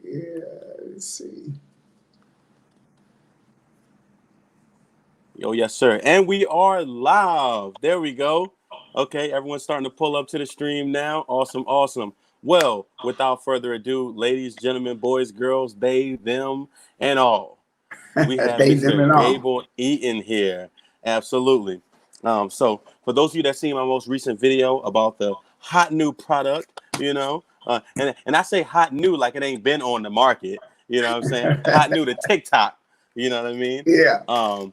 Yeah, let's see. Yo, yes, sir. And we are live. There we go. Okay, everyone's starting to pull up to the stream now. Awesome, awesome. Well, without further ado, ladies, gentlemen, boys, girls, they, them, and all, we have They, them, Mr. and all. Gable Eaton here. Absolutely. So, for those of you that seen my most recent video about the hot new product, and I say hot new like it ain't been on the market. You know what I'm saying? Hot new to TikTok. You know what I mean? Yeah. Um,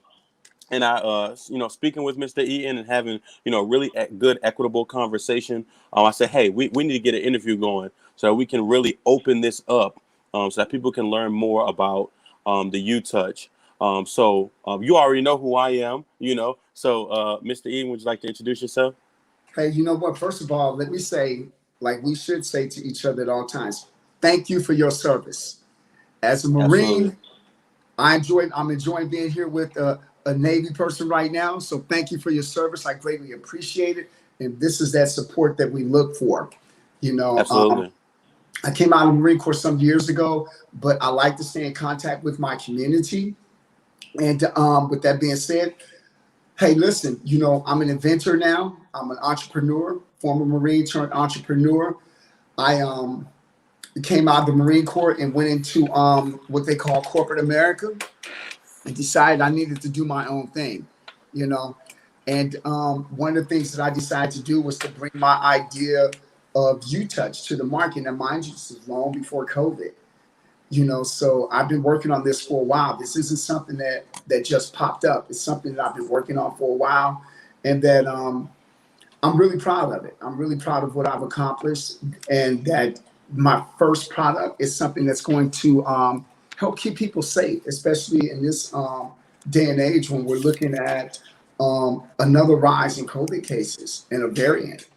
and I, speaking with Mr. Eaton and having, really good, equitable conversation. I said, hey, we need to get an interview going so we can really open this up, so that people can learn more about the U Touch. You already know who I am, So, Mr. Eaton, would you like to introduce yourself? Hey, you know what? First of all, let me say, like we should say to each other at all times, thank you for your service. As a Absolutely. Marine, I'm enjoying being here with a Navy person right now. So thank you for your service. I greatly appreciate it. And this is that support that we look for. You know, Absolutely. I came out of the Marine Corps some years ago, but I like to stay in contact with my community. And with that being said, hey, listen, I'm an inventor now. I'm an entrepreneur, former Marine turned entrepreneur. I came out of the Marine Corps and went into what they call corporate America and decided I needed to do my own thing, you know. And one of the things that I decided to do was to bring my idea of U-Touch to the market. And mind you, this is long before COVID. So I've been working on this for a while. This isn't something that just popped up. It's something that I've been working on for a while, and that I'm really proud of it. I'm really proud of what I've accomplished, and that my first product is something that's going to help keep people safe, especially in this day and age when we're looking at another rise in COVID cases and a variant.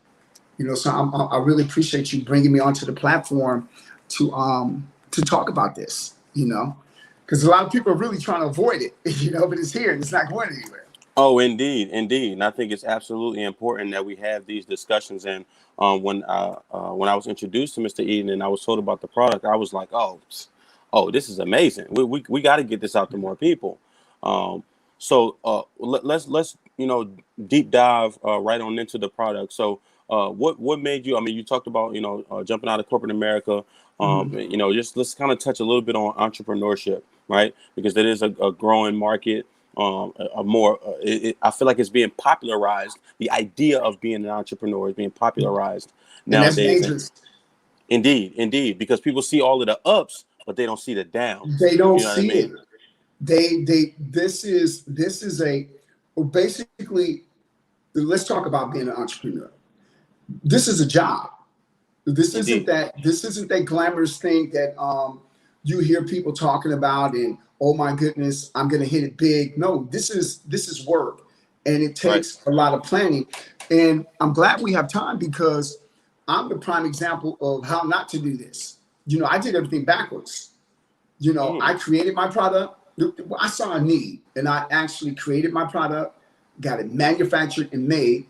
So I really appreciate you bringing me onto the platform to talk about this, because a lot of people are really trying to avoid it, but it's here and it's not going anywhere. Oh, indeed, indeed, and I think it's absolutely important that we have these discussions. And when I was introduced to Mr. Eden and I was told about the product, I was like, oh, this is amazing. We got to get this out to more people. Let's deep dive right on into the product. So what made you? I mean, you talked about jumping out of corporate America. Just let's kind of touch a little bit on entrepreneurship, right? Because that is a growing market. I feel like it's being popularized. The idea of being an entrepreneur is being popularized And that's nowadays. dangerous. Indeed, because people see all of the ups, but they don't see the downs. They don't You know what I see mean? it. This is basically, let's talk about being an entrepreneur. This is a job. This isn't that glamorous thing that you hear people talking about and, oh my goodness, I'm gonna hit it big. No, this is work, and it takes a lot of planning. And I'm glad we have time, because I'm the prime example of how not to do this. I did everything backwards. I created my product. I saw a need, and I actually created my product, got it manufactured and made,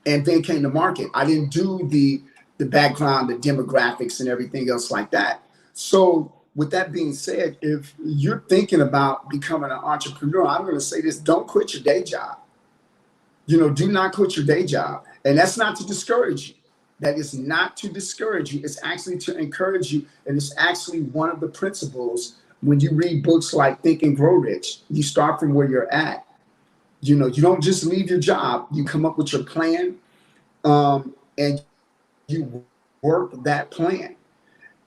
and then came to market. I didn't do the background, the demographics, and everything else like that. So with that being said, if you're thinking about becoming an entrepreneur, I'm going to say this: don't quit your day job. Do not quit your day job. And that's not to discourage you. That is not to discourage you. It's actually to encourage you. And it's actually one of the principles when you read books like Think and Grow Rich. You start from where you're at. You don't just leave your job. You come up with your plan, and you work that plan.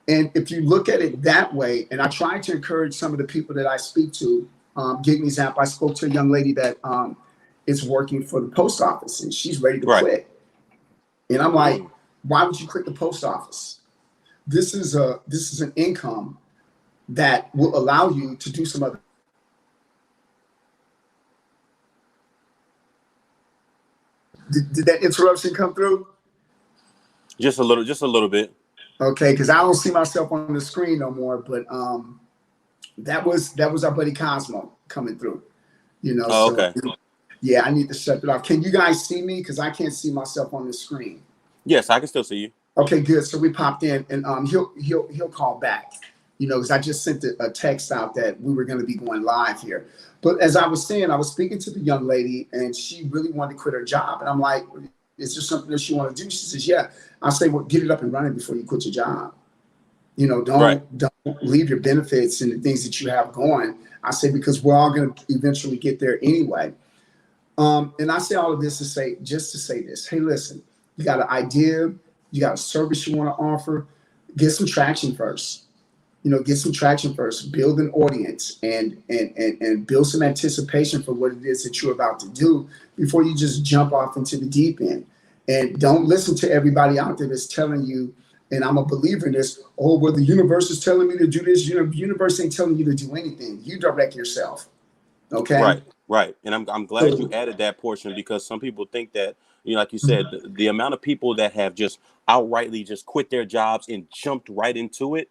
And if you look at it that way, and I try to encourage some of the people that I speak to, give me an example. I spoke to a young lady that is working for the post office, and she's ready to quit. And I'm like, why would you quit the post office? This is an income that will allow you to do some other. Did that interruption come through? Just a little bit. Okay, because I don't see myself on the screen no more. But that was our buddy Cosmo coming through. Okay. Yeah, I need to shut it off. Can you guys see me? Because I can't see myself on the screen. Yes, I can still see you. Okay, good. So we popped in, and he'll call back. because I just sent a text out that we were going to be going live here. But as I was saying, I was speaking to the young lady, and she really wanted to quit her job. And I'm like, is there something that you want to do? She says, yeah. I say, well, get it up and running before you quit your job. Don't leave your benefits and the things that you have going. I say, because we're all going to eventually get there anyway. And I say all of this to say this. Hey, listen, you got an idea, you got a service you want to offer, get some traction first. Get some traction first, build an audience and build some anticipation for what it is that you're about to do before you just jump off into the deep end. And don't listen to everybody out there that's telling you, and I'm a believer in this, oh, well, the universe is telling me to do this. The universe ain't telling you to do anything. You direct yourself. Okay? Right. And I'm glad you added that portion, because some people think that, like you said, the amount of people that have just outrightly just quit their jobs and jumped right into it,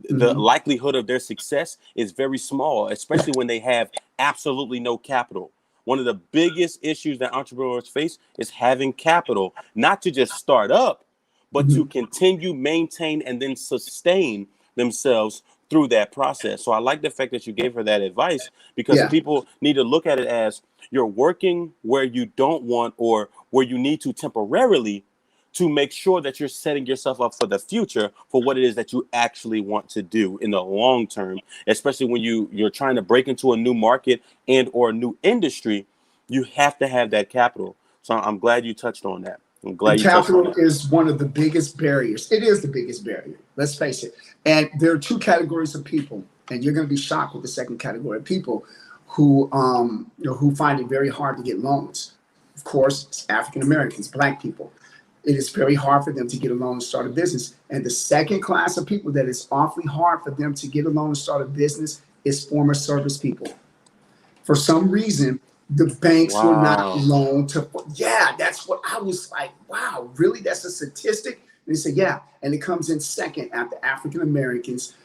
the likelihood of their success is very small, especially when they have absolutely no capital. One of the biggest issues that entrepreneurs face is having capital, not to just start up, but to continue, maintain, and then sustain themselves through that process. So I like the fact that you gave her that advice, because people need to look at it as you're working where you don't want, or where you need to temporarily, to make sure that you're setting yourself up for the future for what it is that you actually want to do in the long term, especially when you're trying to break into a new market and or a new industry. You have to have that capital. So I'm glad you touched on that. I'm glad you touched on that. Capital is one of the biggest barriers. It is the biggest barrier. Let's face it. And there are two categories of people, and you're going to be shocked with the second category of people who find it very hard to get loans. Of course, it's African Americans, Black people. It is very hard for them to get a loan and start a business. And the second class of people that is awfully hard for them to get a loan and start a business is former service people. For some reason, the banks will not loan to. Yeah, that's what I was like. Wow, really? That's a statistic? And they say, yeah. And it comes in second after African Americans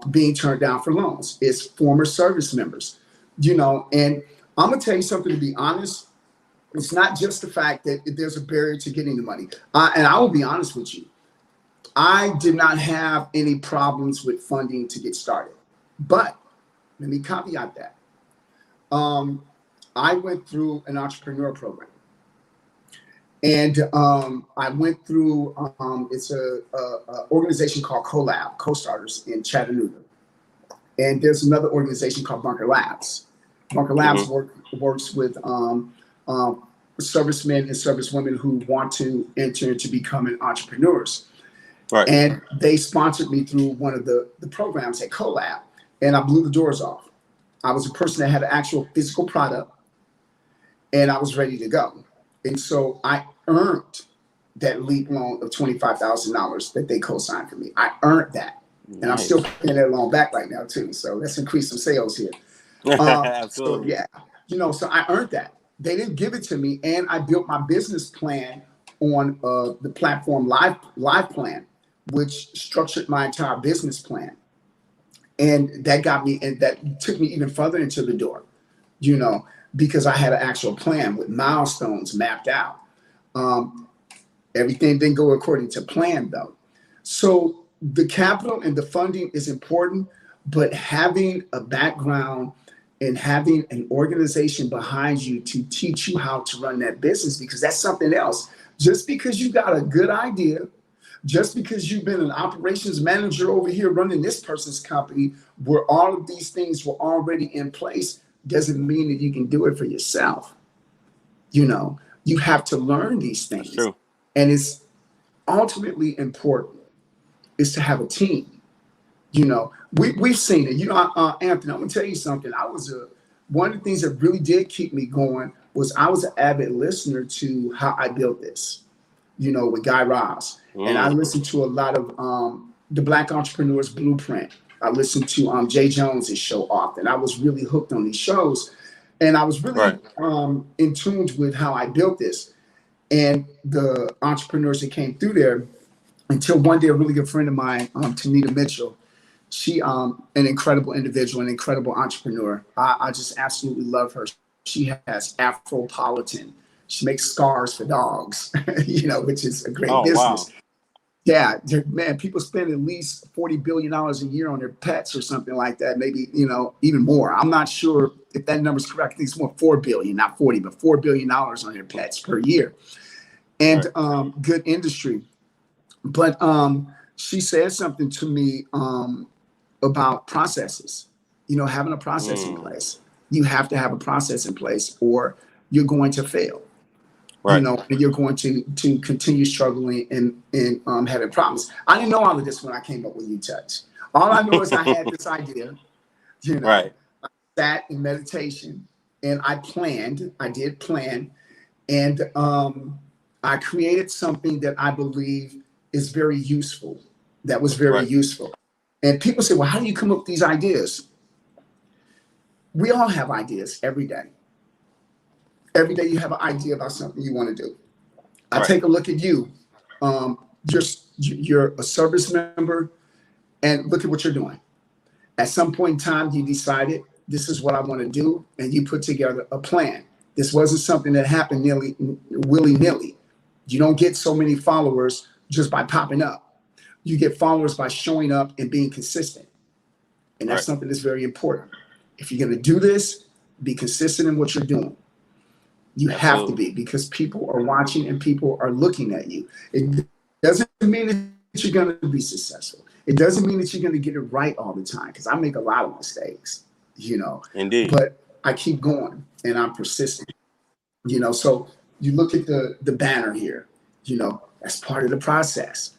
being turned down for loans. It's former service members, And I'm going to tell you something, to be honest. It's not just the fact that there's a barrier to getting the money. And I will be honest with you. I did not have any problems with funding to get started. But let me caveat that. I went through an entrepreneur program. And I went through, it's a organization called Co-Starters in Chattanooga. And there's another organization called Bunker Labs. Bunker Labs works with servicemen and servicewomen who want to enter into becoming entrepreneurs. Right. And they sponsored me through one of the programs at CoLab, and I blew the doors off. I was a person that had an actual physical product, and I was ready to go. And so I earned that LEAP loan of $25,000 that they co-signed for me. I earned that. Nice. And I'm still paying that loan back right now too. So let's increase some sales here. Absolutely. So yeah, so I earned that. They didn't give it to me, and I built my business plan on the platform Live Plan, which structured my entire business plan. And that got me, and that took me even further into the door, because I had an actual plan with milestones mapped out. Everything didn't go according to plan, though. So the capital and the funding is important, but having a background and having an organization behind you to teach you how to run that business, because that's something else. Just because you got a good idea, just because you've been an operations manager over here running this person's company, where all of these things were already in place, doesn't mean that you can do it for yourself. You have to learn these things. That's true. And it's ultimately important is to have a team. We've seen it. Anthony, I'm gonna tell you something. One of the things that really did keep me going was I was an avid listener to How I Built This, with Guy Raz. And I listened to a lot of the Black Entrepreneurs Blueprint. I listened to Jay Jones's show often. I was really hooked on these shows, and I was really in tune with How I Built This and the entrepreneurs that came through there, until one day a really good friend of mine, Tanita Mitchell, she an incredible individual, an incredible entrepreneur. I just absolutely love her. She has Afropolitan. She makes scarves for dogs, which is a great business. Wow. Yeah, man, people spend at least $40 billion a year on their pets or something like that. Maybe, even more. I'm not sure if that number's correct. I think it's more 4 billion, not 40, but $4 billion on their pets per year. And Right. good industry. But she said something to me about processes, having a process in Mm. place. You have to have a process in place or you're going to fail. Right. You're going to continue struggling and having problems. I didn't know all of this when I came up with You Touch. All I know is I had this idea, Right. sat in meditation and I did plan, and I created something that I believe is very useful. That was very Right. useful. And people say, well, how do you come up with these ideas? We all have ideas every day. Every day you have an idea about something you want to do. I Right. take a look at you. You're a service member, and look at what you're doing. At some point in time, you decided this is what I want to do, and you put together a plan. This wasn't something that happened nearly willy-nilly. You don't get so many followers just by popping up. You get followers by showing up and being consistent. And that's Right. something that's very important. If you're going to do this, be consistent in what you're doing. You have to Absolutely. be, because people are watching and people are looking at you. It doesn't mean that you're going to be successful. It doesn't mean that you're going to get it right all the time, because I make a lot of mistakes, Indeed. but I keep going and I'm persistent, So you look at the banner here, that's part of the process.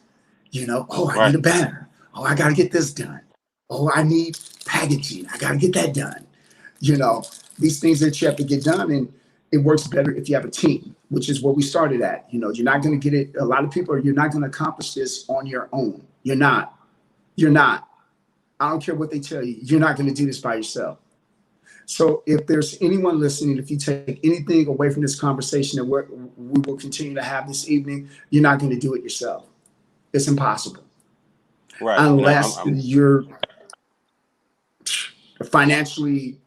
Oh, I need Right. a banner. Oh, I got to get this done. Oh, I need packaging. I got to get that done. These things that you have to get done. And it works better if you have a team, which is where we started at. You're not going to get it. A lot of people you're not going to accomplish this on your own. You're not. I don't care what they tell you. You're not going to do this by yourself. So if there's anyone listening, if you take anything away from this conversation that we will continue to have this evening, you're not going to do it yourself. It's impossible. Right. Unless I'm you're financially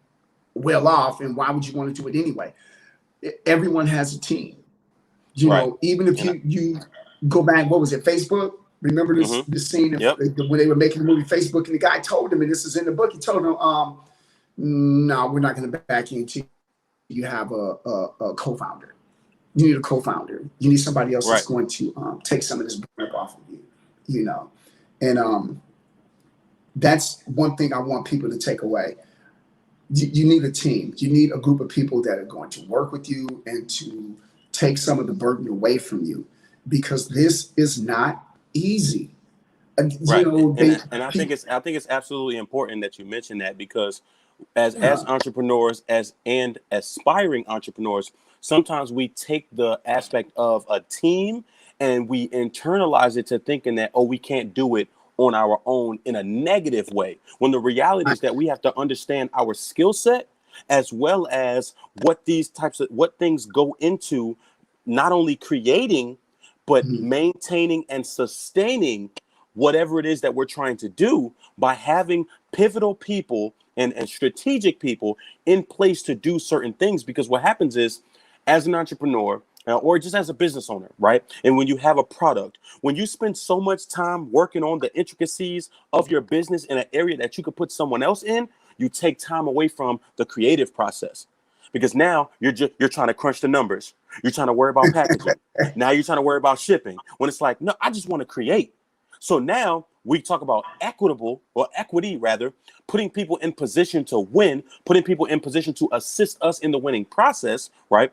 well off, and why would you want to do it anyway? Everyone has a team. right. Even if you go back, what was it, Facebook? Remember this scene Yep. when they were making the movie Facebook, and the guy told them, and this is in the book, he told them, no, we're not going to back you until you have a co-founder. You need a co-founder. You need somebody else that's going to take some of this burden off of you, And that's one thing I want people to take away. You need a team. You need a group of people that are going to work with you and to take some of the burden away from you, because this is not easy. Right. And I think it's absolutely important that you mention that, because as entrepreneurs, and aspiring entrepreneurs, sometimes we take the aspect of a team and we internalize it to thinking that, oh, we can't do it on our own in a negative way, when the reality is that we have to understand our skill set, as well as what things go into not only creating but maintaining and sustaining whatever it is that we're trying to do, by having pivotal people and strategic people in place to do certain things. Because what happens is, as an entrepreneur, or just as a business owner, right? And when you have a product, when you spend so much time working on the intricacies of your business in an area that you could put someone else in, you take time away from the creative process. Because now you're trying to crunch the numbers. You're trying to worry about packaging. Now you're trying to worry about shipping. When it's like, no, I just want to create. So now we talk about equity rather, putting people in position to win, putting people in position to assist us in the winning process, right?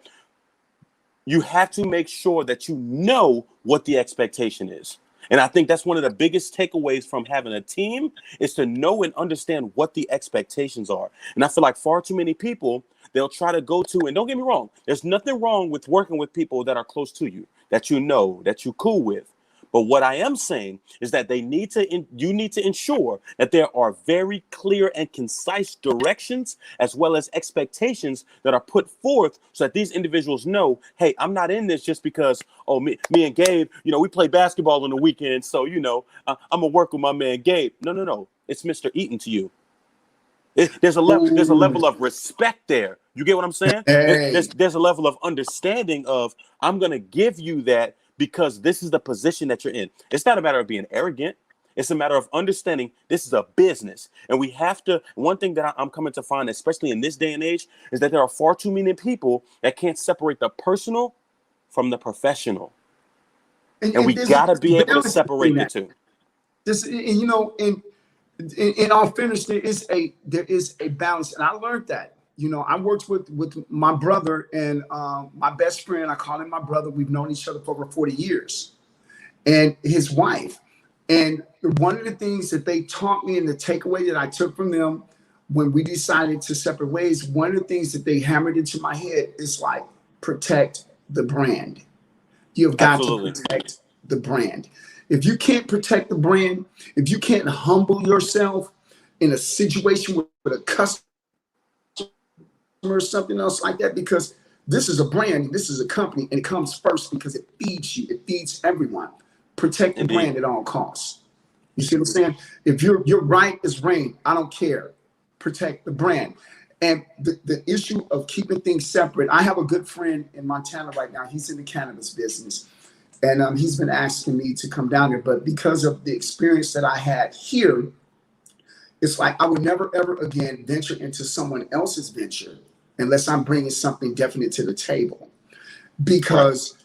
You have to make sure that you know what the expectation is. And I think that's one of the biggest takeaways from having a team, is to know and understand what the expectations are. And I feel like far too many people, they'll try to go to, and don't get me wrong, there's nothing wrong with working with people that are close to you, that you're cool with. But what I am saying is that you need to ensure that there are very clear and concise directions, as well as expectations that are put forth, so that these individuals know, hey, I'm not in this just because, oh, me and Gabe, we play basketball on the weekend. So, I'm going to work with my man Gabe. No. It's Mr. Eaton to you. There's a level of respect there. You get what I'm saying? Hey. There's a level of understanding of, I'm going to give you that, because this is the position that you're in. It's not a matter of being arrogant. It's a matter of understanding this is a business. And we have to, one thing that I'm coming to find, especially in this day and age, is that there are far too many people that can't separate the personal from the professional. And we got to be able to separate the two. This, you know, in all fairness, there is a balance. And I learned that. You know, I worked with my brother and my best friend. I call him my brother. We've known each other for over 40 years. And his wife. And one of the things that they taught me and the takeaway that I took from them when we decided to separate ways, one of the things that they hammered into my head is like, protect the brand. You've got to protect the brand. If you can't protect the brand, if you can't humble yourself in a situation with a customer or something else like that, because this is a brand, this is a company, and it comes first because it feeds you, it feeds everyone. Protect the brand at all costs. You see what I'm saying? If you're right as rain, I don't care. Protect the brand. And the issue of keeping things separate, I have a good friend in Montana right now. He's in the cannabis business. And he's been asking me to come down there. But because of the experience that I had here, it's like I would never, ever again venture into someone else's venture unless I'm bringing something definite to the table. Because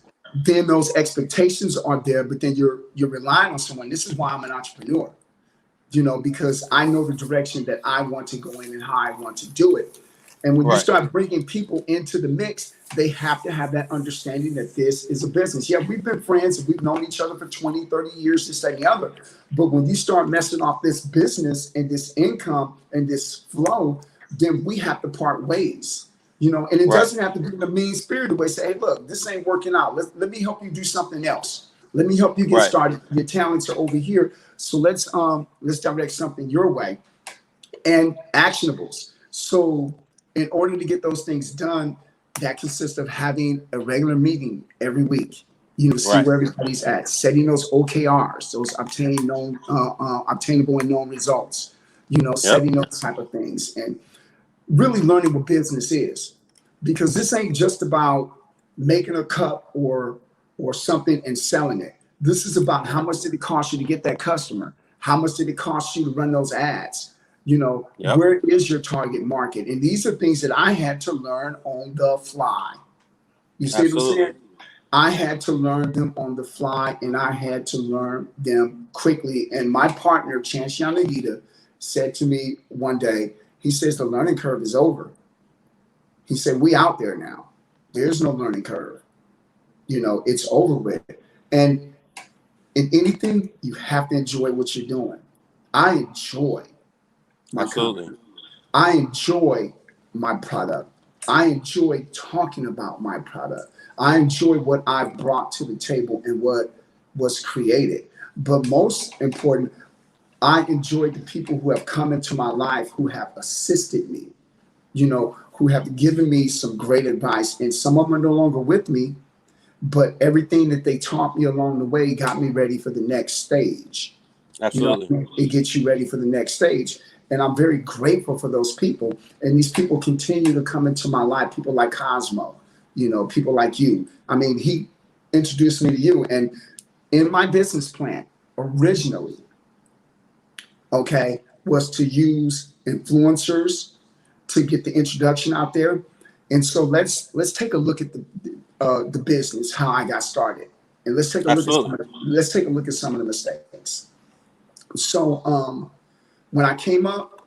then those expectations are there, but then you're relying on someone. This is why I'm an entrepreneur, you know, because I know the direction that I want to go in and how I want to do it. And when you start bringing people into the mix, they have to have that understanding that this is a business. Yeah, we've been friends and we've known each other for 20, 30 years, this, that, and the other. But when you start messing off this business and this income and this flow, then we have to part ways. You know, and it doesn't have to be in a mean-spirited way. Say, hey, look, this ain't working out. Let me help you do something else. Let me help you get started. Your talents are over here. So let's direct something your way. And actionables. So in order to get those things done, that consists of having a regular meeting every week. You know, see where everybody's at, setting those OKRs, those obtainable and known results. You know, setting those type of things and really learning what business is, because this ain't just about making a cup or something and selling it. This is about how much did it cost you to get that customer? How much did it cost you to run those ads? You know, where is your target market? And these are things that I had to learn on the fly. You see what I'm saying? I had to learn them on the fly, and I had to learn them quickly. And my partner, Chance Yanagita, said to me one day, he says, the learning curve is over. He said, we out there now. There's no learning curve. You know, it's over with. And in anything, you have to enjoy what you're doing. I enjoy my company. I enjoy my product. I enjoy talking about my product. I enjoy what I've brought to the table and what was created. But most important, I enjoy the people who have come into my life, who have assisted me, you know, who have given me some great advice. And some of them are no longer with me, but everything that they taught me along the way got me ready for the next stage. Absolutely. You know, it gets you ready for the next stage. And I'm very grateful for those people. And these people continue to come into my life. People like Cosmo, you know, people like you. I mean, he introduced me to you. And in my business plan, originally, was to use influencers to get the introduction out there. And so let's take a look at the business, how I got started. And let's take a look at some of the mistakes. So when I came up,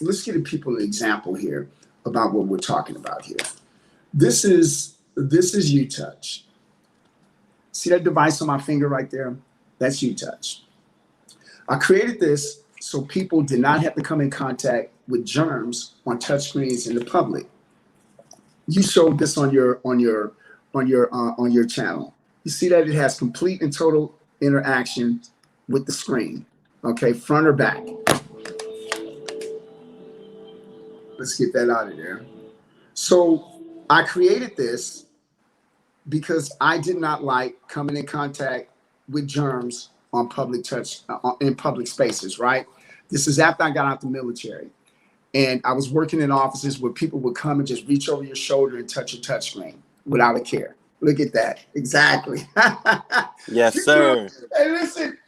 let's give people an example here about what we're talking about here. This is UTouch. See that device on my finger right there? That's UTouch. I created this so people did not have to come in contact with germs on touchscreens in the public. You showed this on your channel. You see that it has complete and total interaction with the screen. Okay, front or back. Let's get that out of there. So I created this because I did not like coming in contact with germs on in public spaces, right? This is after I got out the military. And I was working in offices where people would come and just reach over your shoulder and touch your touchscreen without a care. Look at that. Exactly. Yes, You grew up, sir. hey, listen.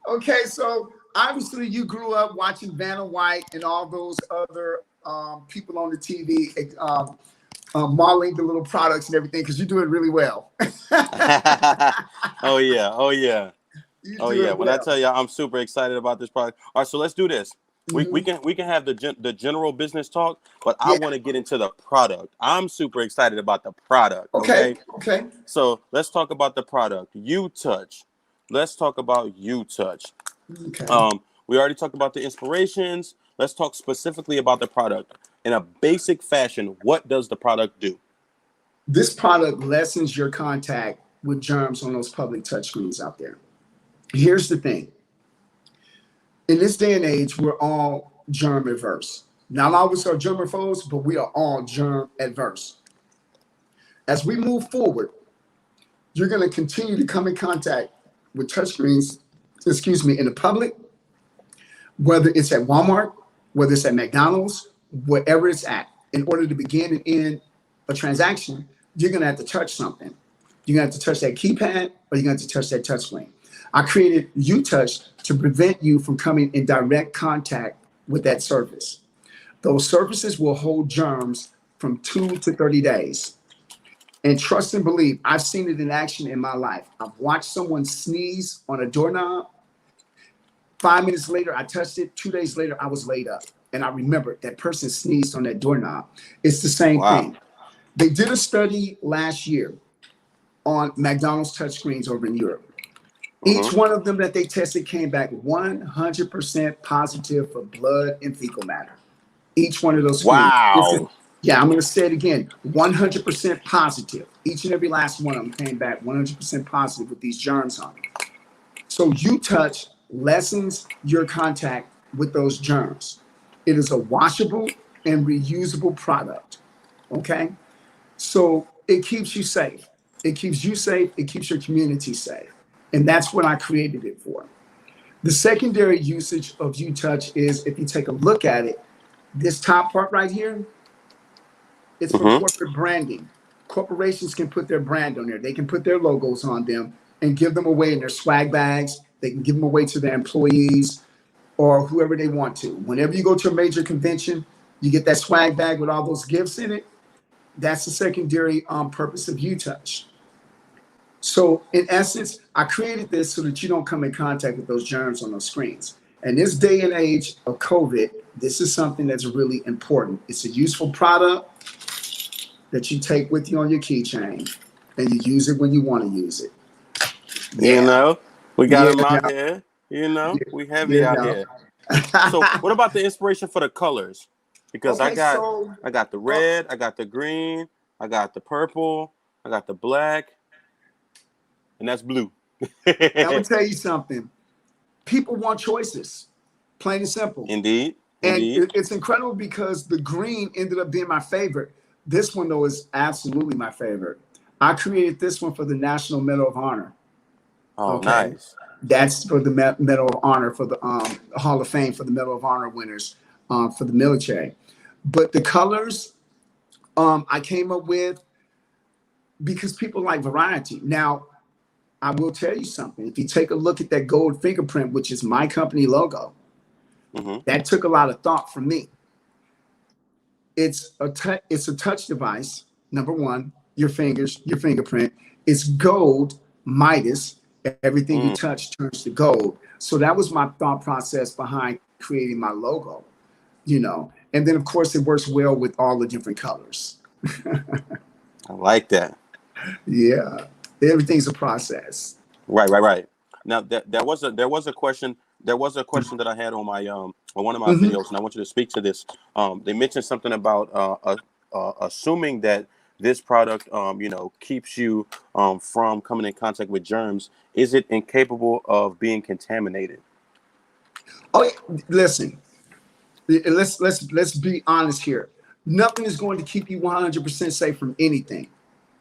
Okay, so obviously you grew up watching Vanna White and all those other people on the TV modeling the little products and everything because you do it really well. Oh yeah, oh yeah. You Oh do yeah, it when I well. tell you I'm super excited about this product. All right, so let's do this. We Hmm. can have the general business talk, but I Yeah. want to get into the product. I'm super excited about the product. Okay. Okay, Okay. so let's talk about the product. You touch. Let's talk about you touch. Okay. We already talked about the inspirations. Let's talk specifically about the product in a basic fashion. What does the product do? This product lessens your contact with germs on those public touchscreens out there. Here's the thing. In this day and age, we're all germ adverse. Not all of us are germ foes, but we are all germ adverse. As we move forward, you're going to continue to come in contact with touchscreens, in the public, whether it's at Walmart, whether it's at McDonald's, wherever it's at. In order to begin and end a transaction, you're going to have to touch something. You're going to have to touch that keypad or you're going to have to touch that touchscreen. I created UTouch to prevent you from coming in direct contact with that surface. Those surfaces will hold germs from 2 to 30 days. And trust and believe, I've seen it in action in my life. I've watched someone sneeze on a doorknob. 5 minutes later, I touched it. 2 days later, I was laid up. And I remember that person sneezed on that doorknob. It's the same Wow. thing. They did a study last year on McDonald's touchscreens over in Europe. Each one of them that they tested came back 100% positive for blood and fecal matter. Each one of those screens. Wow. Yeah, I'm going to say it again. 100% positive. Each and every last one of them came back 100% positive with these germs on them. So UTouch lessens your contact with those germs. It is a washable and reusable product. Okay? So it keeps you safe. It keeps you safe. It keeps your community safe. And that's what I created it for. The secondary usage of UTouch is, if you take a look at it, this top part right here, it's for corporate branding. Corporations can put their brand on there. They can put their logos on them and give them away in their swag bags. They can give them away to their employees or whoever they want to. Whenever you go to a major convention, you get that swag bag with all those gifts in it. That's the secondary purpose of UTouch. So in essence, I created this so that you don't come in contact with those germs on those screens. And this day and age of COVID, this is something that's really important. It's a useful product that you take with you on your keychain and you use it when you want to use it. You know, we got Yeah, them out no. here. You know, we heavy You out know. here. So, what about the inspiration for the colors? Because Okay, so I got the red, I got the green, I got the purple, I got the black, and that's blue. I'm gonna tell you something. People want choices, plain and simple. Indeed, And indeed. it's incredible because the green ended up being my favorite. This one, though, is absolutely my favorite. I created this one for the National Medal of Honor. Oh, Okay. nice. That's for the Medal of Honor, for the Hall of Fame, for the Medal of Honor winners, for the military. But the colors I came up with because people like variety. Now, I will tell you something. If you take a look at that gold fingerprint, which is my company logo, that took a lot of thought from me. It's a touch device. Number one, your fingers, your fingerprint. It's gold, Midas. Everything you touch turns to gold. So that was my thought process behind creating my logo, you know. And then of course it works well with all the different colors. I like that. Yeah, everything's a process. Right. Now there was a question. There was a question that I had on my on one of my videos, and I want you to speak to this. They mentioned something about assuming that this product, keeps you from coming in contact with germs. Is it incapable of being contaminated? Oh, yeah. Listen, let's be honest here. Nothing is going to keep you 100% safe from anything.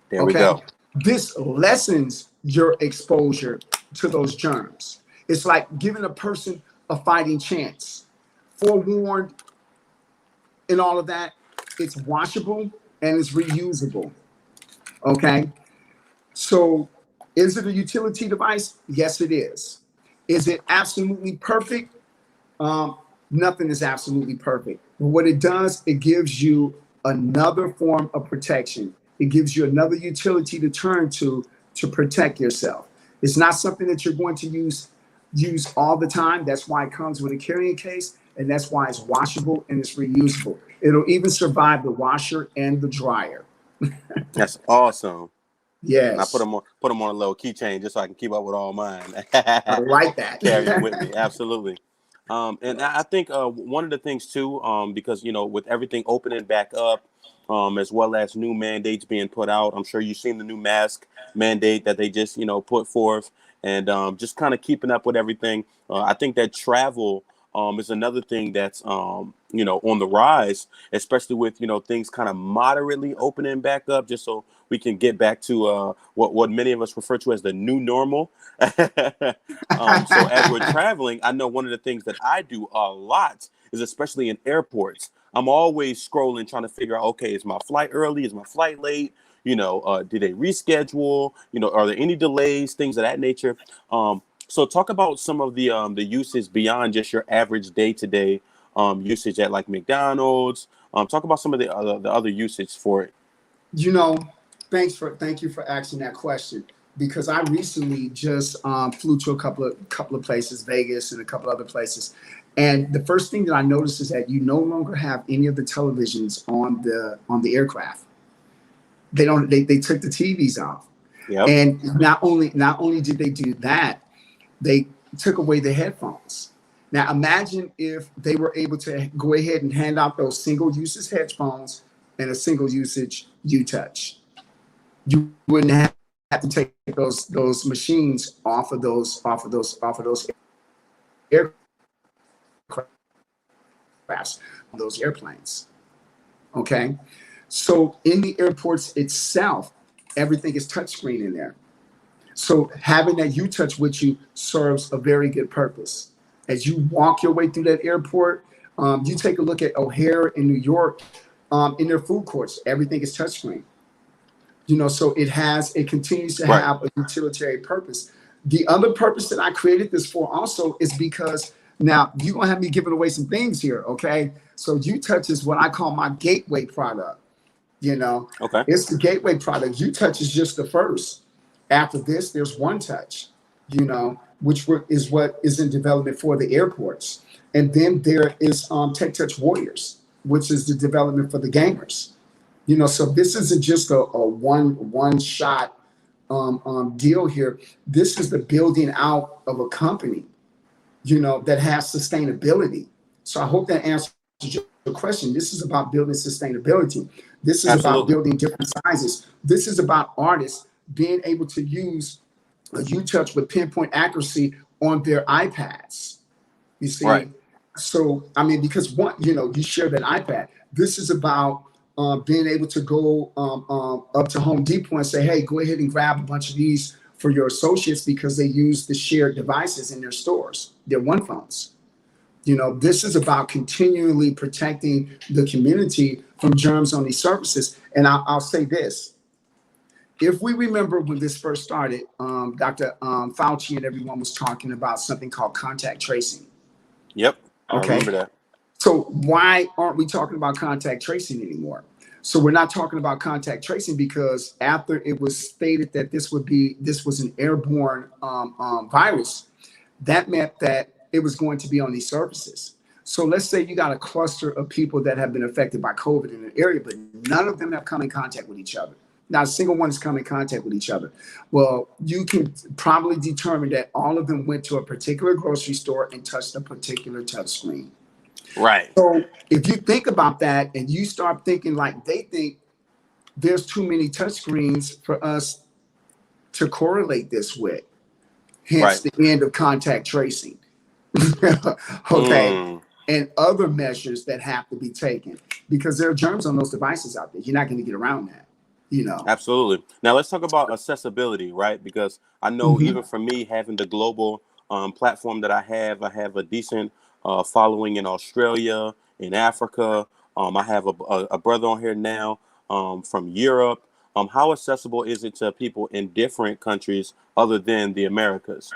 There we Okay, go. this lessens your exposure to those germs. It's like giving a person a fighting chance. Forewarned and all of that. It's washable and it's reusable. Okay. So is it a utility device? Yes, it is. Is it absolutely perfect? Um, Nothing is absolutely perfect. But what it does, it gives you another form of protection. It gives you another utility to turn to protect yourself. It's not something that you're going to use all the time. That's why it comes with a carrying case, and that's why it's washable and it's reusable. It'll even survive the washer and the dryer. That's awesome. And I Yes, put them on a little keychain just so I can keep up with all mine. I like that. Carry them with me. Absolutely. And I think one of the things too, because with everything opening back up, as well as new mandates being put out, I'm sure you've seen the new mask mandate that they just put forth, and just kind of keeping up with everything. I think that travel is another thing that's on the rise, especially with things kind of moderately opening back up, just so we can get back to what many of us refer to as the new normal. So as we're traveling, I know one of the things that I do a lot is, especially in airports, I'm always scrolling trying to figure out, okay, is my flight early? Is my flight late? Did they reschedule? Are there any delays? Things of that nature. So talk about some of the uses beyond just your average day-to-day usage at like McDonald's. Talk about some of the other usage for it. You know, thank you for asking that question, because I recently just flew to a couple of places, Vegas and a couple other places, and the first thing that I noticed is that you no longer have any of the televisions on the aircraft. They took the TVs off, Yep. and not only did they do that, they took away the headphones. Now imagine if they were able to go ahead and hand out those single usage headphones and a single usage U-Touch. You wouldn't have to take those machines off of those aircrafts, those airplanes. Okay, so in the airports itself, everything is touchscreen in there. So having that U-Touch with you serves a very good purpose. As you walk your way through that airport, you take a look at O'Hare in New York. In their food courts, everything is touchscreen. So it continues to Right. have a utilitarian purpose. The other purpose that I created this for also is because now you're gonna have me giving away some things here, okay? So U-Touch is what I call my gateway product. You know, Okay. it's the gateway product. U-Touch is just the first. After this, there's One Touch, is what is in development for the airports. And then there is Tech Touch Warriors, which is the development for the gamers. So this isn't just a one shot deal here. This is the building out of a company, that has sustainability. So I hope that answers your question. This is about building sustainability. This is about Absolutely. building different sizes. This is about artists being able to use a U-Touch with pinpoint accuracy on their iPads. You Right. see, so I mean, because you share that iPad. This is about being able to go up to Home Depot and say, "Hey, go ahead and grab a bunch of these for your associates because they use the shared devices in their stores, their One Phones." This is about continually protecting the community from germs on these surfaces. And I'll say this: if we remember when this first started, Dr. Fauci and everyone was talking about something called contact tracing. Yep. I Okay. remember that. So why aren't we talking about contact tracing anymore? So we're not talking about contact tracing because after it was stated that this was an airborne virus, that meant that it was going to be on these surfaces. So let's say you got a cluster of people that have been affected by COVID in an area, but none of them have come in contact with each other. Not a single one has come in contact with each other. Well, you can probably determine that all of them went to a particular grocery store and touched a particular touch screen. Right. So if you think about that and you start thinking like they think, there's too many touchscreens for us to correlate this with. Hence Right. the end of contact tracing. Okay. Mm. And other measures that have to be taken because there are germs on those devices out there. You're not going to get around that. Absolutely. Now let's talk about accessibility, right? Because I know Mhm. even for me, having the global platform that I have a decent following in Australia, in Africa. I have a brother on here now from Europe. how accessible is it to people in different countries other than the Americas?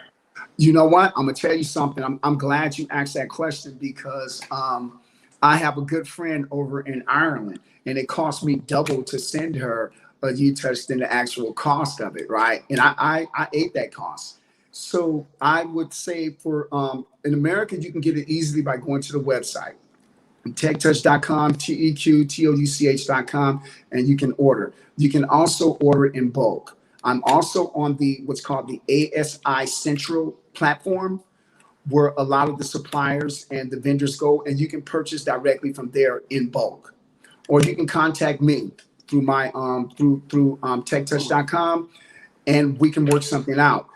You know what? I'm gonna tell you something. I'm glad you asked that question because I have a good friend over in Ireland, and it cost me double to send her a U-Touch than the actual cost of it, right? And I ate that cost. So I would say for in America, you can get it easily by going to the website, techtouch.com, teqtouch.com, and you can order. You can also order in bulk. I'm also on the what's called the ASI Central platform, where a lot of the suppliers and the vendors go, and you can purchase directly from there in bulk. Or you can contact me through my through techtouch.com, and we can work something out.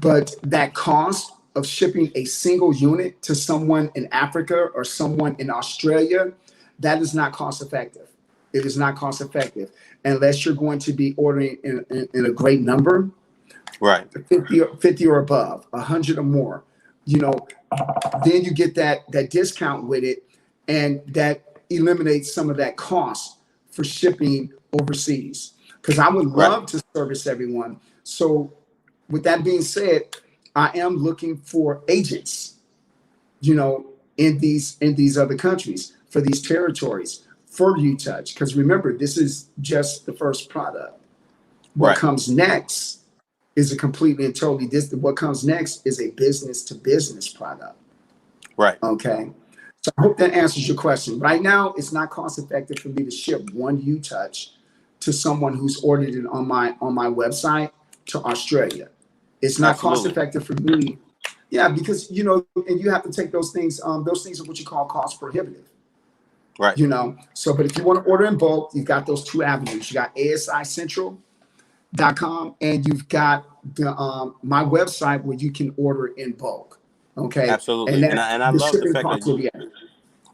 But that cost of shipping a single unit to someone in Africa or someone in Australia, that is not cost effective. It is not cost effective unless you're going to be ordering in a great number, Right. 50 or above, 100 or more. You know, then you get that discount with it, and that eliminates some of that cost for shipping overseas. Because I would love to service everyone. So with that being said, I am looking for agents, you know, in these other countries, for these territories, for U-Touch. Because remember, this is just the first product. What comes next is a completely and totally different. What comes next is a business to business product. Right. Okay. So I hope that answers your question. Right now, it's not cost effective for me to ship one U-Touch to someone who's ordered it on my website to Australia. It's not cost effective for me. Yeah, because you know, and you have to take those things. Those things are what you call cost prohibitive. Right. You know. So, but if you want to order in bulk, you've got those two avenues. You got ASICentral.com, and you've got the my website where you can order in bulk. Okay. Absolutely. And I love the fact that you,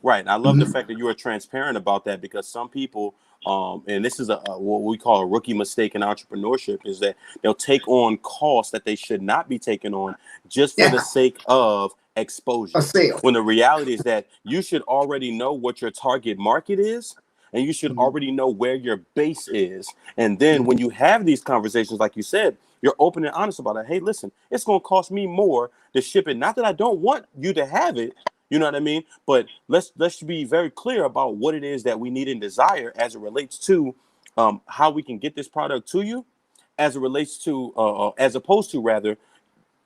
right. I love the fact that you are transparent about that, because some people, and this is what we call a rookie mistake in entrepreneurship, is that they'll take on costs that they should not be taking on just for the sake of exposure. A sale. When the reality is that you should already know what your target market is, and you should already know where your base is. And then when you have these conversations, like you said, you're open and honest about it. Hey, listen, it's going to cost me more to ship it. Not that I don't want you to have it, you know what I mean? But let's be very clear about what it is that we need and desire as it relates to how we can get this product to you, as it relates to, as opposed to rather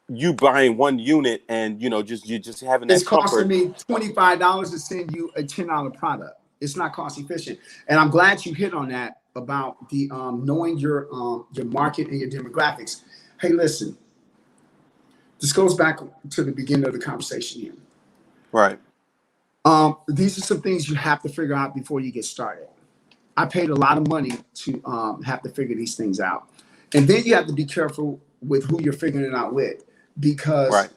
you buying one unit and, you know, just having that it's comfort. Costing me $25 to send you a $10 product. It's not cost efficient. And I'm glad you hit on that about the knowing your market and your demographics. Hey, listen, this goes back to the beginning of the conversation here. Right. These are some things you have to figure out before you get started. I paid a lot of money to have to figure these things out. And then you have to be careful with who you're figuring it out with, because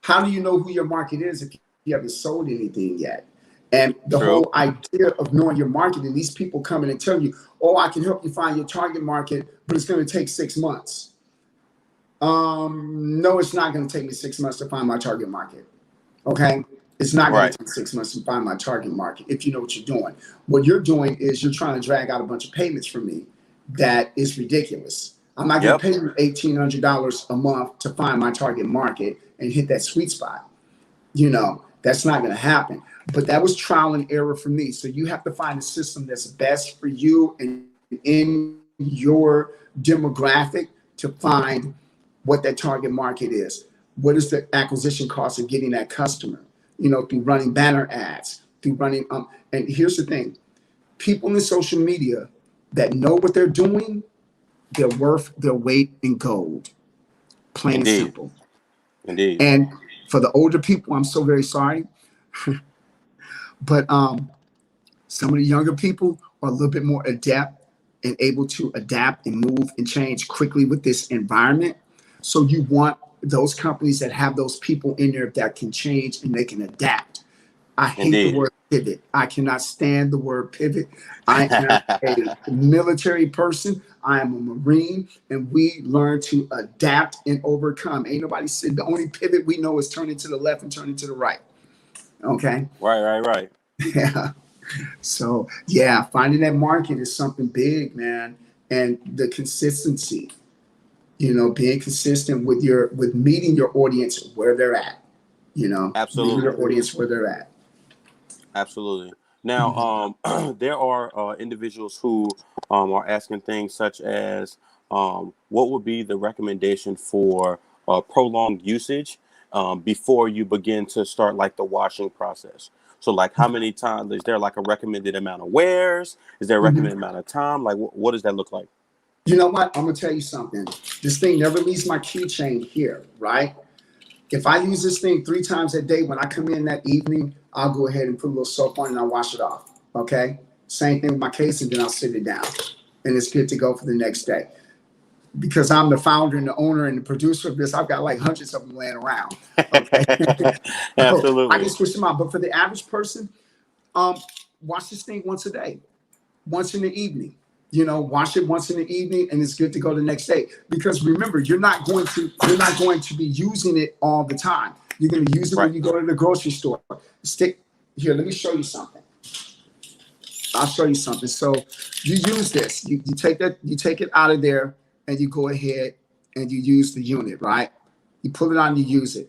how do you know who your market is if you haven't sold anything yet? And the whole idea of knowing your market, and these people coming and telling you, oh, I can help you find your target market, but it's going to take 6 months. No, it's not going to take me 6 months to find my target market. Okay. It's not going to take 6 months to find my target market if you know what you're doing. What you're doing is you're trying to drag out a bunch of payments from me that is ridiculous. I'm not going to pay you $1,800 a month to find my target market and hit that sweet spot. You know, that's not going to happen. But that was trial and error for me. So you have to find a system that's best for you and in your demographic to find what that target market is. What is the acquisition cost of getting that customer? You know, through running banner ads, through running, and here's the thing, people in social media that know what they're doing, they're worth their weight in gold. Plain and simple. Indeed. And for the older people, I'm so very sorry. But some of the younger people are a little bit more adept and able to adapt and move and change quickly with this environment. So you want those companies that have those people in there that can change and they can adapt. I hate the word pivot. I cannot stand the word pivot. I am a military person. I am a Marine, and we learn to adapt and overcome. Ain't nobody said the only pivot we know is turning to the left and turning to the right. Okay. Right. Yeah. So yeah, finding that market is something big, man. and the consistency. Being consistent with meeting your audience where they're at. Meeting your Absolutely. audience where they're at. Absolutely. Now, there are individuals who are asking things such as what would be the recommendation for prolonged usage before you begin to start like the washing process? So like how many times, is there like a recommended amount of wears? Is there a Mhm. recommended amount of time? Like what does that look like? You know what? I'm gonna tell you something. This thing never leaves my keychain here, right? If I use this thing 3 times a day, when I come in that evening, I'll go ahead and put a little soap on it and I'll wash it off. Okay. Same thing with my case, and then I'll sit it down, and it's good to go for the next day. Because I'm the founder and the owner and the producer of this, I've got like hundreds of them laying around. Okay. So I can Absolutely. switch them out. But for the average person, wash this thing once a day, once in the evening. Wash it once in the evening, and it's good to go the next day. Because remember, you're not going to be using it all the time. You're going to use it Right. when you go to the grocery store. Stick here. Let me show you something. I'll show you something. So you use this. You take it out of there, and you go ahead and you use the unit, right? You pull it on, you use it.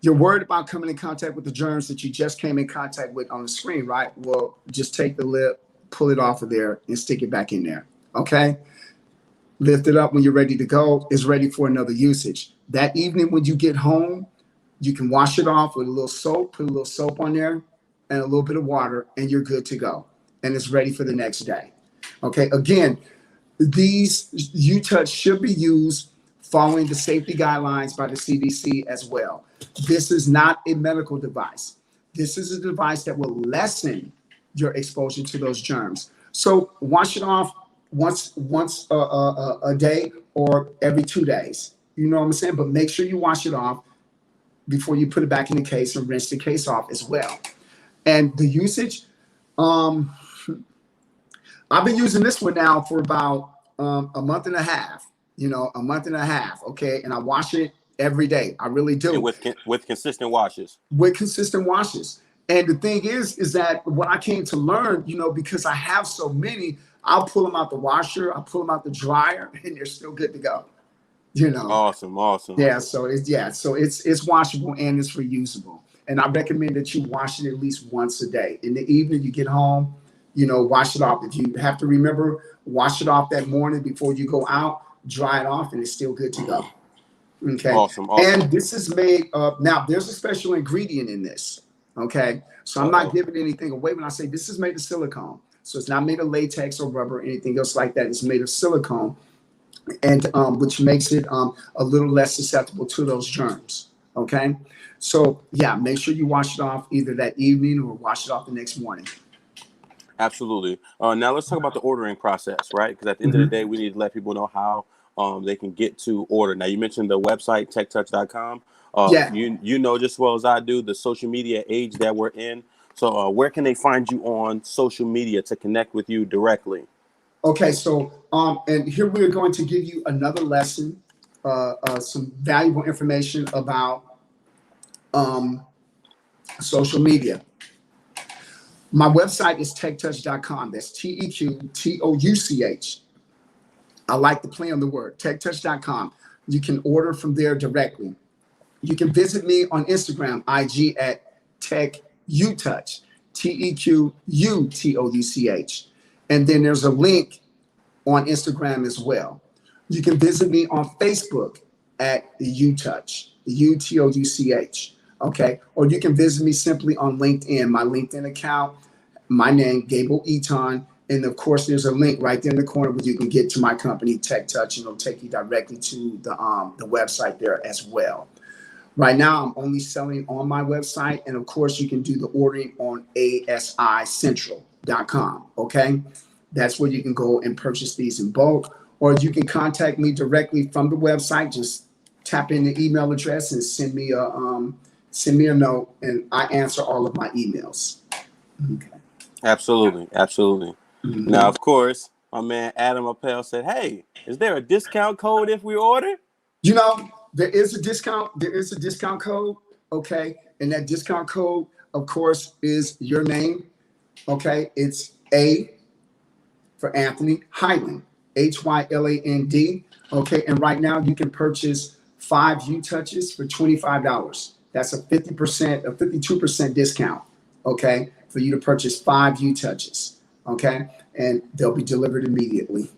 You're worried about coming in contact with the germs that you just came in contact with on the screen, right? Well, just take the lip, pull it off of there, and stick it back in there. Okay? Lift it up when you're ready to go. It's ready for another usage. That evening when you get home, you can wash it off with a little soap, put a little soap on there and a little bit of water, and you're good to go. And it's ready for the next day. Okay? Again, these U-Touch should be used following the safety guidelines by the CDC as well. This is not a medical device. This is a device that will lessen your exposure to those germs. So wash it off once a day or every 2 days. You know what I'm saying? But make sure you wash it off before you put it back in the case and rinse the case off as well. And the usage, I've been using this one now for about a month and a half. A month and a half. Okay, and I wash it every day. I really do. And with consistent washes. With consistent washes. And the thing is that what I came to learn, because I have so many, I'll pull them out the washer, I'll pull them out the dryer, and they're still good to go. Awesome. Yeah. So it's washable and it's reusable. And I recommend that you wash it at least once a day. In the evening, you get home, wash it off. If you have to remember, wash it off that morning before you go out, dry it off, and it's still good to go. Okay. Awesome. And this is made of, now there's a special ingredient in this. Okay. So I'm not giving anything away when I say this is made of silicone. So it's not made of latex or rubber or anything else like that. It's made of silicone, and which makes it a little less susceptible to those germs. Okay. So yeah, make sure you wash it off either that evening or wash it off the next morning. Absolutely. Now let's talk about the ordering process, right? Because at the end of the day, we need to let people know how they can get to order. Now, you mentioned the website, techtouch.com. Yeah. You know just as well as I do the social media age that we're in. So where can they find you on social media to connect with you directly? Okay, so and here we're going to give you another lesson, some valuable information about social media. My website is techtouch.com. That's TEQTOUCH. I like to play on the word, techtouch.com. You can order from there directly. You can visit me on Instagram, IG at TechUtouch, TEQUTOUCH. And then there's a link on Instagram as well. You can visit me on Facebook at the U-Touch, the UTOUCH. Okay. Or you can visit me simply on LinkedIn, my LinkedIn account, my name, Gable Eaton. And of course, there's a link right there in the corner where you can get to my company, Tech Touch, and it'll take you directly to the website there as well. Right now, I'm only selling on my website. And of course, you can do the ordering on asicentral.com. Okay. That's where you can go and purchase these in bulk, or you can contact me directly from the website. Just tap in the email address and send me a note, and I answer all of my emails. Okay. Absolutely. Mm-hmm. Now, of course, my man Adam Appel said, "Hey, is there a discount code if we order?" There is a discount. There is a discount code. Okay, and that discount code, of course, is your name. Okay, it's A for Anthony, Highland. HYLAND. Okay, and right now you can purchase 5 U touches for $25. That's a 50%, a 52% discount. Okay, for you to purchase 5 U touches. Okay, and they'll be delivered immediately.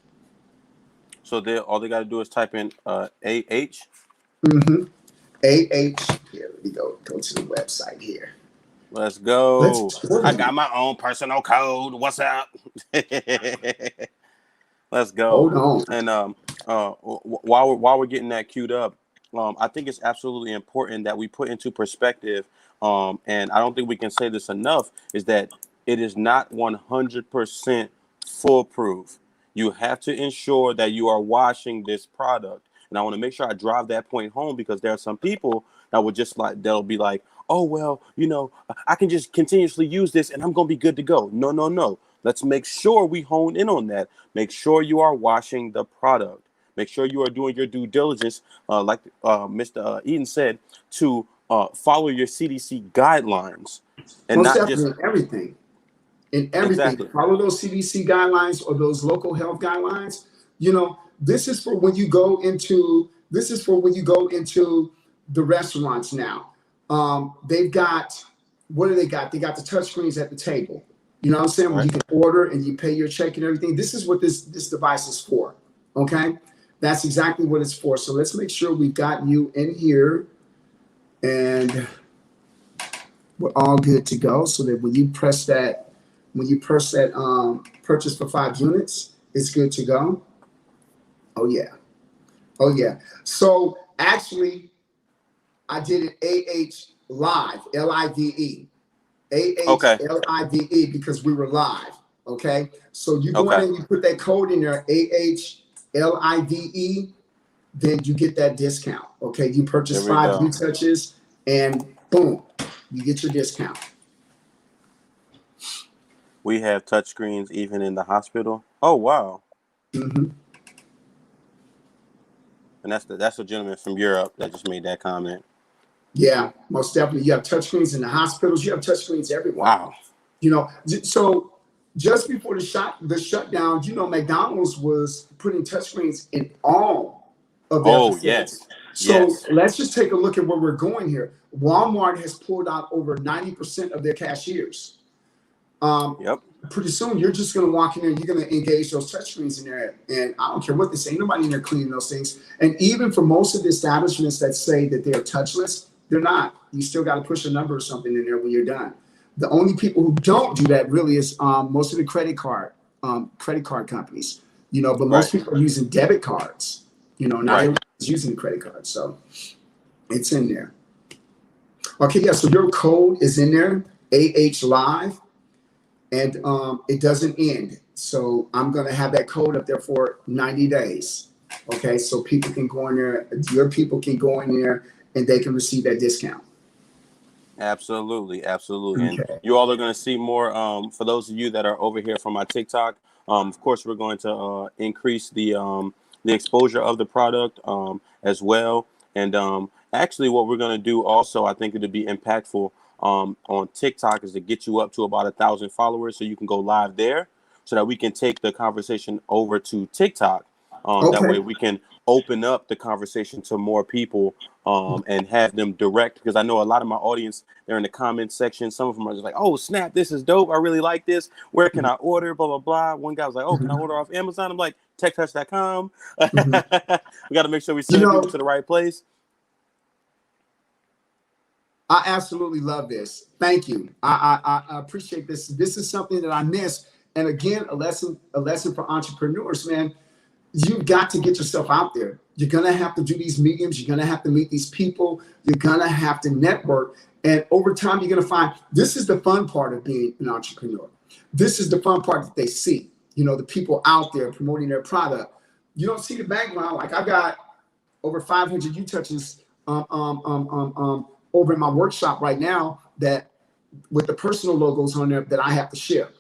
So all they got to do is type in AH. Mm-hmm. AH. Here, let me go to the website here. Let's go. I got my own personal code. What's up? Let's go. Hold on. And while we're getting that queued up, I think it's absolutely important that we put into perspective, and I don't think we can say this enough, is that it is not 100% foolproof. You have to ensure that you are washing this product. And I want to make sure I drive that point home, because there are some people that will just they'll be like, oh, well, I can just continuously use this and I'm going to be good to go. No. Let's make sure we hone in on that. Make sure you are washing the product. Make sure you are doing your due diligence, like Mr. Eaton said, to follow your CDC guidelines. And most not definitely just everything. In everything. Exactly. Follow those CDC guidelines or those local health guidelines. This is for when you go into the restaurants now. They've got, what do they got? They got the touch screens at the table. You know what I'm saying? Right. When you can order and you pay your check and everything. This is what this device is for. Okay? That's exactly what it's for. So let's make sure we've got you in here and we're all good to go, so that when you press that purchase for 5 units, it's good to go. Oh yeah. So actually, I did it live, LIVE. LIVE, because we were live. Okay. So you go in and you put that code in there, LIVE, then you get that discount. Okay. You purchase 5 U touches and boom, you get your discount. We have touchscreens even in the hospital. Oh, wow. Mm-hmm. And that's a gentleman from Europe that just made that comment. Yeah, most definitely. You have touchscreens in the hospitals. You have touchscreens everywhere. Wow. So just before the shutdown, McDonald's was putting touchscreens in all of their facilities. Yes. So let's just take a look at where we're going here. Walmart has pulled out over 90% of their cashiers. Pretty soon, you're just going to walk in there and you're going to engage those touchscreens in there. And I don't care what they say. Ain't nobody in there cleaning those things. And even for most of the establishments that say that they're touchless, they're not. You still got to push a number or something in there when you're done. The only people who don't do that really is most of the credit card companies. But most people are using debit cards. Not everyone's using the credit card. So it's in there. Okay, yeah, so your code is in there, AH Live. And it doesn't end. So I'm going to have that code up there for 90 days. Okay, so people can go in there, your people can go in there and they can receive that discount. Absolutely. Okay. And you all are going to see more. For those of you that are over here from my TikTok, of course, we're going to increase the exposure of the product as well. And actually, what we're going to do also, I think it'll be impactful on TikTok, is to get you up to about 1,000 followers, so you can go live there, so that we can take the conversation over to TikTok. That way we can open up the conversation to more people and have them direct, because I know a lot of my audience, they're in the comment section. Some of them are just like, oh snap, this is dope, I really like this, where can I order, blah blah blah. One guy was like, oh, can I order off Amazon? I'm like, techtouch.com. We got to make sure we send people to the right place. I absolutely love this. Thank you. I appreciate this. This is something that I miss. And again, a lesson for entrepreneurs, man. You've got to get yourself out there. You're going to have to do these meetings. You're going to have to meet these people. You're going to have to network. And over time, you're going to find this is the fun part of being an entrepreneur. This is the fun part that they see. The people out there promoting their product. You don't see the background. Like I got over 500 U touches over in my workshop right now, that with the personal logos on there that I have to ship.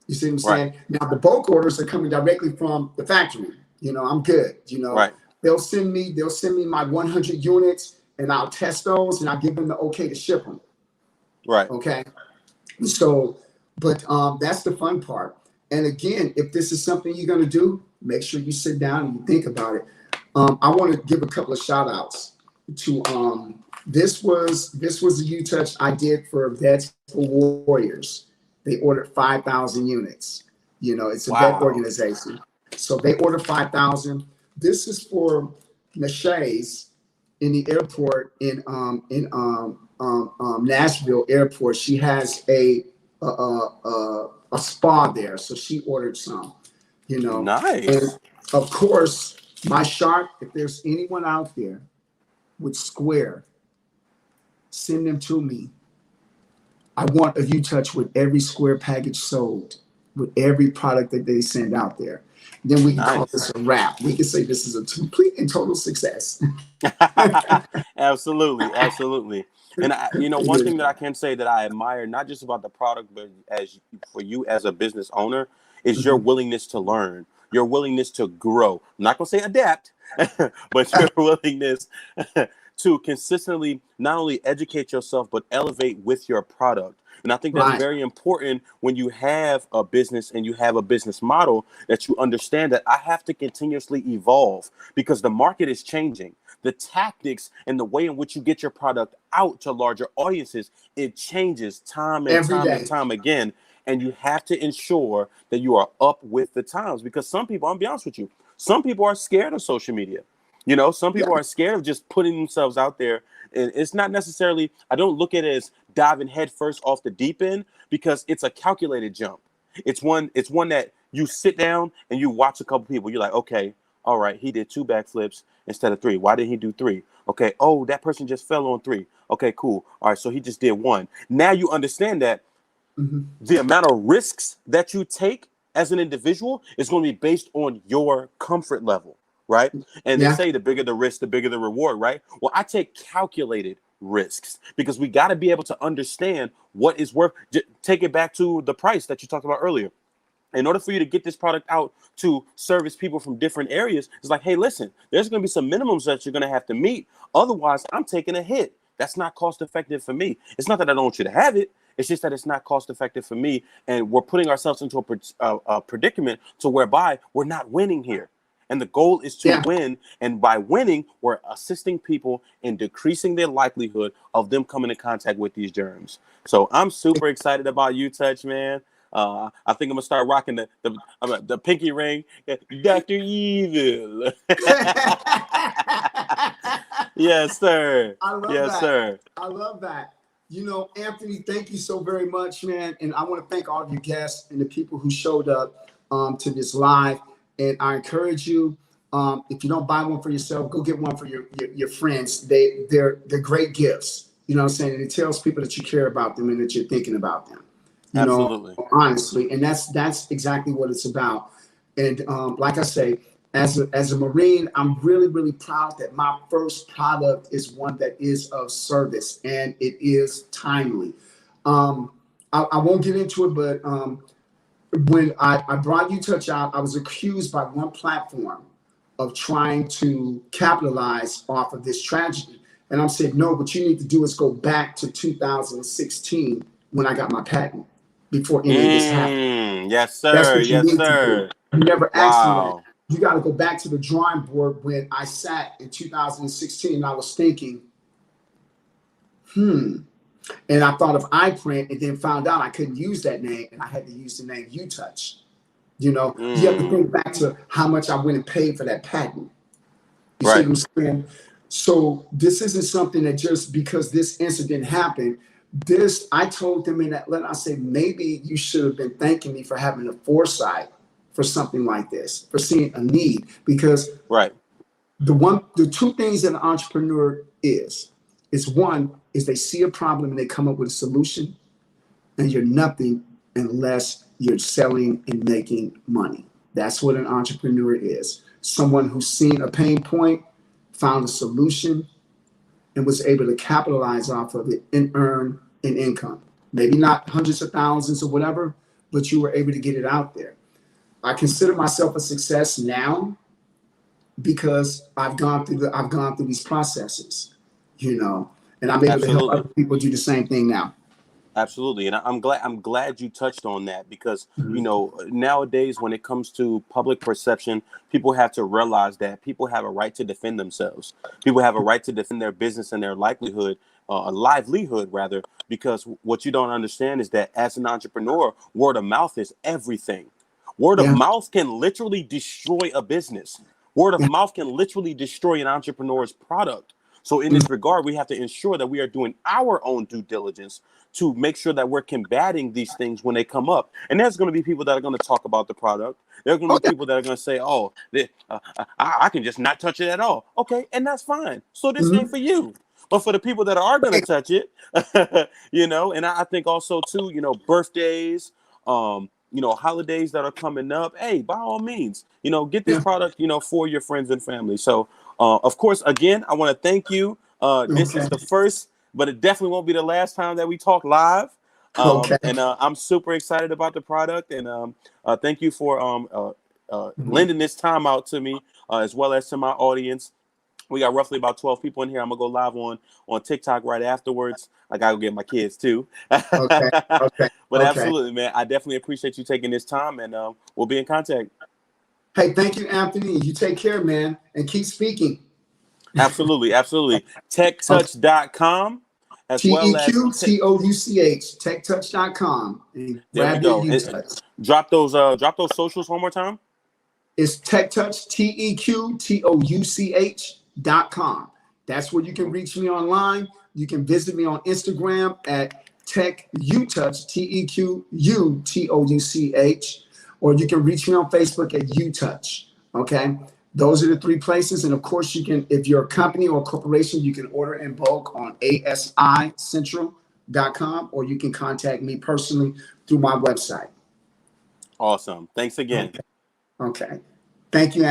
You see what I'm saying? Now the bulk orders are coming directly from the factory. I'm good. They'll send me my 100 units and I'll test those and I'll give them the okay to ship them. Right. Okay. So, but that's the fun part. And again, if this is something you're going to do, make sure you sit down and you think about it. I want to give a couple of shout outs to this was a U-Touch I did for Vets for Warriors. They ordered 5,000 units. You know, it's a vet organization. So they ordered 5,000. This is for Nashays in the airport in Nashville airport. She has a spa there, so she ordered some. You know, nice. And of course, my shark. If there's anyone out there with Square, send them to me. I want a U-Touch with every Square package sold, with every product that they send out there. Then we can call this a wrap. We can say this is a complete and total success. Absolutely, absolutely. And one thing that I can say that I admire, not just about the product, but for you as a business owner, is your willingness to learn, your willingness to grow. I'm not gonna say adapt, but your willingness to consistently not only educate yourself, but elevate with your product. And I think that's very important when you have a business and you have a business model, that you understand that I have to continuously evolve because the market is changing. The tactics and the way in which you get your product out to larger audiences, it changes time and time again. And you have to ensure that you are up with the times, because some people, I'll be honest with you, some people are scared of social media. You know, some people are scared of just putting themselves out there. And it's not necessarily, I don't look at it as diving headfirst off the deep end, because it's a calculated jump. It's one that you sit down and you watch a couple people. You're like, okay, all right, he did 2 backflips instead of 3. Why didn't he do 3? Okay, oh, that person just fell on 3. Okay, cool. All right, so he just did 1. Now you understand that the amount of risks that you take as an individual is going to be based on your comfort level. Right. And they say the bigger the risk, the bigger the reward. Right. Well, I take calculated risks because we got to be able to understand what is worth. Take it back to the price that you talked about earlier. In order for you to get this product out to service people from different areas, it's like, hey, listen, there's going to be some minimums that you're going to have to meet. Otherwise, I'm taking a hit. That's not cost effective for me. It's not that I don't want you to have it. It's just that it's not cost effective for me. And we're putting ourselves into a predicament to whereby we're not winning here. And the goal is to win. And by winning, we're assisting people in decreasing their likelihood of them coming in contact with these germs. So I'm super excited about U-Touch, man. I think I'm gonna start rocking the pinky ring, Dr. Evil. Yes, sir. I love that. You know, Anthony, thank you so very much, man. And I want to thank all of you guests and the people who showed up to this live. And I encourage you, if you don't buy one for yourself, go get one for your friends. They're great gifts. You know what I'm saying? And it tells people that you care about them and that you're thinking about them. You Absolutely. know, honestly. And that's exactly what it's about. And like I say, as a Marine, I'm really, really proud that my first product is one that is of service and it is timely. I won't get into it, but when I brought U-Touch out, I was accused by one platform of trying to capitalize off of this tragedy. And I'm saying, no, what you need to do is go back to 2016 when I got my patent, before any of this happened. Yes, sir. That's what you yes, need sir. to do. You never asked me that. You got to go back to the drawing board when I sat in 2016 and I was thinking, And I thought of iPrint and then found out I couldn't use that name and I had to use the name U-Touch. You know, you have to think back to how much I went and paid for that patent. You see what I'm saying? So this isn't something that just because this incident happened, I told them in that letter, I said, maybe you should have been thanking me for having the foresight for something like this, for seeing a need. Because the two things that an entrepreneur is one is they see a problem and they come up with a solution, and you're nothing unless you're selling and making money. That's what an entrepreneur is. Someone who's seen a pain point, found a solution, and was able to capitalize off of it and earn an income. Maybe not hundreds of thousands or whatever, but you were able to get it out there. I consider myself a success now because I've gone through these processes, you know, and I'm able to help other people do the same thing now. Absolutely, and I'm glad you touched on that because Mhm. nowadays when it comes to public perception, people have to realize that people have a right to defend themselves. People have a right to defend their business and their livelihood rather. Because what you don't understand is that as an entrepreneur, word of mouth is everything. Word of Yeah, mouth can literally destroy a business. Word of yeah, mouth can literally destroy an entrepreneur's product. So in mhm, this regard, we have to ensure that we are doing our own due diligence to make sure that we're combating these things when they come up. And there's going to be people that are going to talk about the product. There are going to oh be yeah, people that are going to say, "Oh, I can just not touch it at all." Okay, and that's fine. So this ain't mhm. for you. But for the people that are going to Hey, touch it, and I think also too, birthdays, holidays that are coming up. Hey, by all means, get this yeah, product, for your friends and family. So, of course, again, I want to thank you. This okay, is the first, but it definitely won't be the last time that we talk live. okay. And I'm super excited about the product, and thank you for Mhm. lending this time out to me, as well as to my audience. We got roughly about 12 people in here. I'm gonna go live on TikTok right afterwards. I gotta go get my kids too. Okay, okay, But okay. absolutely, man, I definitely appreciate you taking this time, and we'll be in contact. Hey, thank you, Anthony. You take care, man, and keep speaking. Absolutely, absolutely. Okay. TechTouch.com, as well as TEQTOUCH, techtouch.com, and there we grab your go. UTouch. Drop those socials one more time. It's TechTouch, TEQTOUCH.com. That's where you can reach me online. You can visit me on Instagram at TechUTouch, TEQUTOUCH, or you can reach me on Facebook at UTouch. Okay. Those are the three places. And of course, you can, if you're a company or a corporation, you can order in bulk on ASICentral.com, or you can contact me personally through my website. Awesome. Thanks again. Okay. Okay. Thank you.